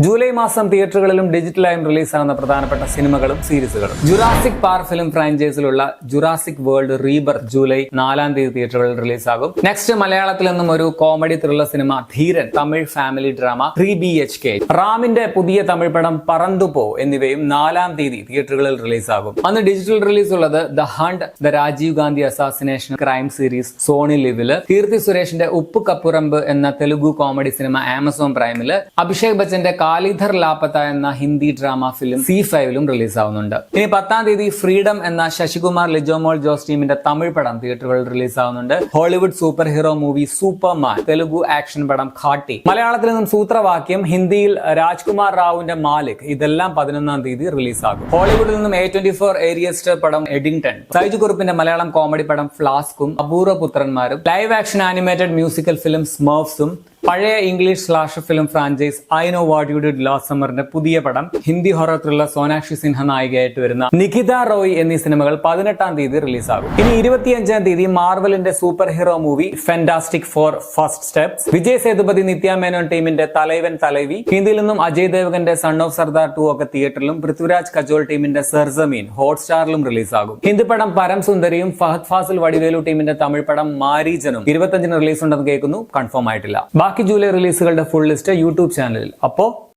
July മാസം തിയേറ്ററുകളിലും ഡിജിറ്റലായും റിലീസാകുന്ന പ്രധാനപ്പെട്ട സിനിമകളും സീരീസുകളും. ജുറാസിക് പാർക്ക് ഫിലിം ഫ്രാഞ്ചൈസിലുള്ള ജുറാസിക് വേൾഡ് റീബർത്ത് ജൂലൈ 4 തിയേറ്ററുകളിൽ റിലീസാകും. നെക്സ്റ്റ് മലയാളത്തിൽ നിന്നും ഒരു കോമഡി ത്രില്ലർ സിനിമ Dheeran, Tamil family drama 3BHK, റാമിന്റെ പുതിയ തമിഴ് പടം പറന്തുപോ എന്നിവയും 4 തിയേറ്ററുകളിൽ റിലീസാകും. അന്ന് ഡിജിറ്റൽ റിലീസ് ഉള്ളത് The Hunt, The Rajiv Gandhi assassination crime series Sony ലിവില്, കീർത്തി സുരേഷിന്റെ ഉപ്പ് കപ്പുറമ്പ് എന്ന തെലുഗു കോമഡി സിനിമ ആമസോൺ പ്രൈമില്, അഭിഷേക് ബച്ചന്റെ കാലിധർ ലാപ്പത്ത എന്ന ഹിന്ദി ഡ്രാമ ഫിലിം C5ലും റിലീസാവുന്നുണ്ട്. ഇനി 10 ഫ്രീഡം എന്ന ശശികുമാർ ലിജോമോൾ ജോസ് ടീമിന്റെ തമിഴ് പടം തിയേറ്ററുകളിൽ റിലീസാവുന്നുണ്ട്. Hollywood super hero movie Superman, Telugu action പടം ഖാട്ടി, മലയാളത്തിൽ നിന്നും സൂത്രവാക്യം, ഹിന്ദിയിൽ രാജ്കുമാർ റാവുവിന്റെ മാലിക്, ഇതെല്ലാം 11 റിലീസാകും. ഹോളിവുഡിൽ നിന്നും A24 ഏരിയസ്റ്റർ പടം എഡിങ്ടൺ, സൈജു കുറുപ്പിന്റെ മലയാളം കോമഡി പടം ഫ്ലാസ്കും, അപൂർവ പുത്രന്മാരും, live action animated musical film സ്മർഫ്സും, പഴയ English slasher film franchise I know what you did last സമ്മറിന്റെ പുതിയ പടം, ഹിന്ദി ഹൊറർ ത്രില്ലർ സോനാക്ഷി സിൻഹ നായികയായിട്ട് വരുന്ന നിഖിത റോയ് എന്നീ സിനിമകൾ 18 റിലീസാകും. ഇനി 25 മാർവലിന്റെ super hero movie Fantastic Four First Steps, Vijay Sethupathi Nithya Menon ടീമിന്റെ തലൈവൻ തലൈവി, ഹിന്ദിയിൽ നിന്നും അജയ് ദേവ്ഗന്റെ സൺ ഓഫ് സർദാർ 2 ഒക്കെ തിയേറ്ററിലും, പൃഥ്വിരാജ് കജോൾ ടീമിന്റെ സർസമീൻ ഹോട്ട്സ്റ്റാറിലും റിലീസാകും. ഹിന്ദി പടം പരം സുന്ദരിയും ഫഹദ് ഫാസിൽ വടിവേലു ടീമിന്റെ തമിഴ് പടം മാരീജനും 25 റിലീസ് ഉണ്ടെന്ന് കേൾക്കുന്നു. കൺഫേം ആയിട്ടില്ല. ബാക്കി ജൂലൈ റിലീസുകളുടെ ഫുൾ ലിസ്റ്റ് യൂട്യൂബ് ചാനലിൽ. അപ്പോ